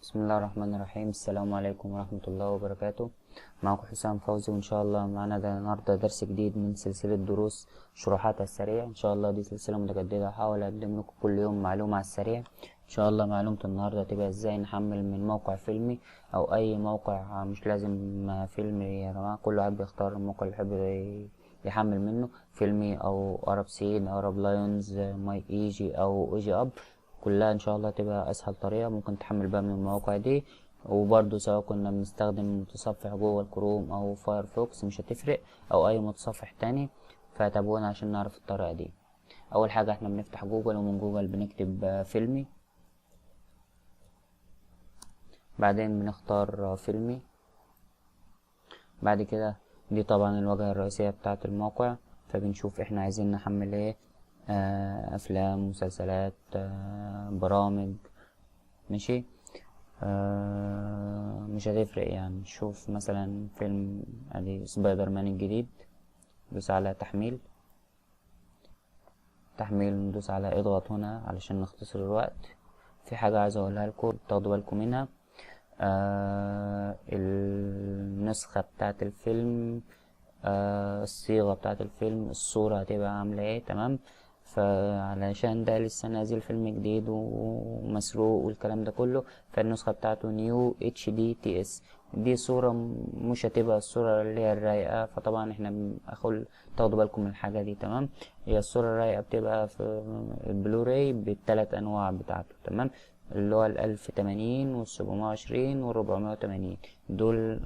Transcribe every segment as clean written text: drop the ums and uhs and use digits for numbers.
بسم الله الرحمن الرحيم. السلام عليكم ورحمة الله وبركاته. معكم حسام فوزي، وإن شاء الله معنا النهاردة درس جديد من سلسلة دروس شروحات على السريع. إن شاء الله دي سلسلة متجددة، هحاول أقدم لكم كل يوم معلومة على السريع. إن شاء الله معلومة النهاردة تبقى إزاي نحمل من موقع فيلمي أو أي موقع، مش لازم فيلمي يا جماعة، كل واحد بيختار الموقع اللي يحب يحمل منه، فيلمي أو أرب سين أو أرب لايونز ماي إيجي أو إيجي أب. كلها ان شاء الله تبقى اسهل طريقة ممكن تحمل بقى من المواقع دي. وبرضو سواء كنا بنستخدم متصفح جوجل كروم او فايرفوكس مش هتفرق، او اي متصفح تاني، فتابعونا عشان نعرف الطريقة دي. اول حاجة احنا بنفتح جوجل، ومن جوجل بنكتب فيلمي، بعدين بنختار فيلمي. بعد كده دي طبعا الواجهة الرئيسية بتاعة الموقع، فبنشوف احنا عايزين نحمل ايه، افلام، مسلسلات، برامج، ماشي. مش هتفرق يعني. نشوف مثلا فيلم ادي سبايدر مان الجديد، ندوس على تحميل، ندوس على اضغط هنا علشان نختصر الوقت. في حاجة عايز اقولها لكم تاخدوا بالكم منها، النسخة بتاعة الفيلم، الصيغة بتاعة الفيلم، الصورة هتبقى عاملة ايه، تمام. فعلشان ده لسه نازل فيلم جديد ومسروق والكلام ده كله، فالنسخة بتاعته نيو اتش دي تي اس. دي صورة مش هتبقى الصورة اللي هي الرايقة، فطبعا احنا تاخدوا بالكم من الحاجة دي، تمام. هي الصورة الرايقة بتبقى في البلوراي بالتلات انواع بتاعته، تمام، اللي هو ال1080 وال720 وال480. دول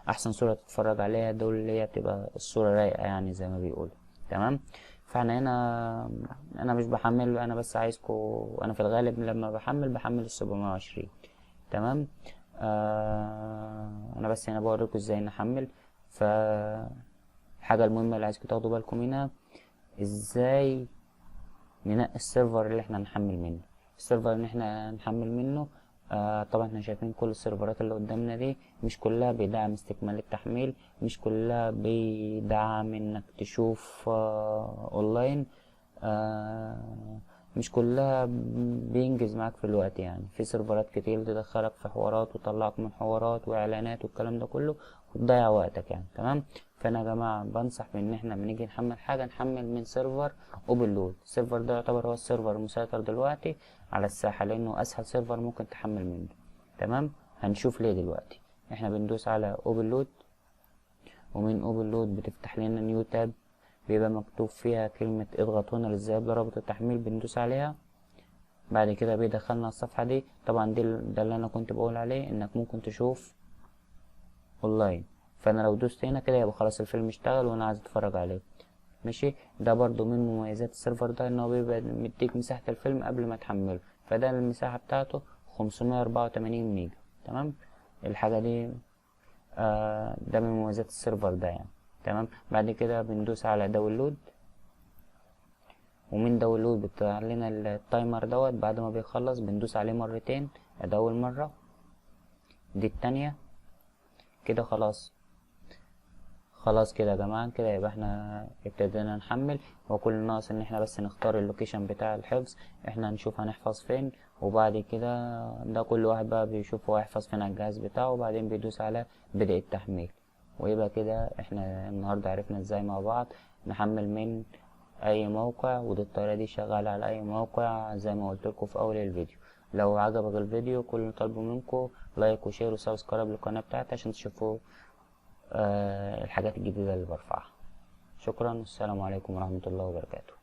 احسن صورة تتفرج عليها، دول اللي هي بتبقى الصورة رايقة يعني زي ما بيقولوا، تمام. فاحنا هنا انا مش بحمل، انا بس عايزكم، انا في الغالب لما بحمل ال720، تمام. انا بس هنا بوريكم ازاي نحمل. الحاجة المهمة اللي عايزكم تاخدوا بالكم منها، ازاي ننقي السيرفر اللي احنا نحمل منه. السيرفر اللي احنا نحمل منه، طبعا احنا شايفين كل السيرفرات اللي قدامنا دي مش كلها بيدعم استكمال التحميل، مش كلها بيدعم انك تشوف اونلاين، مش كلها بينجز معاك في الوقت. يعني في سيرفرات كتير تدخلك في حوارات وتطلعك من حوارات واعلانات والكلام ده كله، وتضيع وقتك يعني، تمام. فانا يا جماعه بنصح بان احنا لما نيجي نحمل حاجه نحمل من سيرفر اوبن لود. السيرفر ده يعتبر هو السيرفر المسيطر دلوقتي على الساحه، لانه اسهل سيرفر ممكن تحمل منه، تمام. هنشوف ليه دلوقتي. احنا بندوس على اوبن لود، ومن اوبن لود بتفتح لنا نيو تاب، بيبقى مكتوب فيها كلمة اضغط هنا للذهاب لرابط التحميل، بندوس عليها. بعد كده بيدخلنا الصفحة دي. طبعا ده اللي انا كنت بقول عليه، انك ممكن تشوف اونلاين. فانا لو دوست هنا كده يبقى خلاص الفيلم اشتغل وانا عايز اتفرج عليه، ماشي. ده برضو من مميزات السيرفر ده، ان هو بيبقى مديك مساحة الفيلم قبل ما تحمله. فده المساحة بتاعته 584 ميجا، تمام. الحاجة دي ده من مميزات السيرفر ده يعني، تمام. بعد كده بندوس على داونلود، ومن داونلود بيطلع لنا التايمر دوت. بعد ما بيخلص بندوس عليه مرتين، ادي اول مرة، دي التانية. كده خلاص كده يا جماعة، كده يبقى احنا ابتدينا نحمل. وكل ناقص ان احنا بس نختار اللوكيشن بتاع الحفظ، احنا نشوف هنحفظ فين. وبعد كده ده كل واحد بقى بيشوف هو هيحفظ فين على الجهاز بتاعه، وبعدين بيدوس على بدء التحميل. ويبقى كده احنا النهاردة عرفنا ازاي مع بعض نحمل من اي موقع، ودي الطريقة دي شغالة على اي موقع زي ما قلت لكم في اول الفيديو. لو عجبك الفيديو كل اللي طالبه منكم لايك وشير وسبسكرايب للقناة بتاعتي عشان تشوفوا الحاجات الجديدة اللي برفعها. شكرا، والسلام عليكم ورحمة الله وبركاته.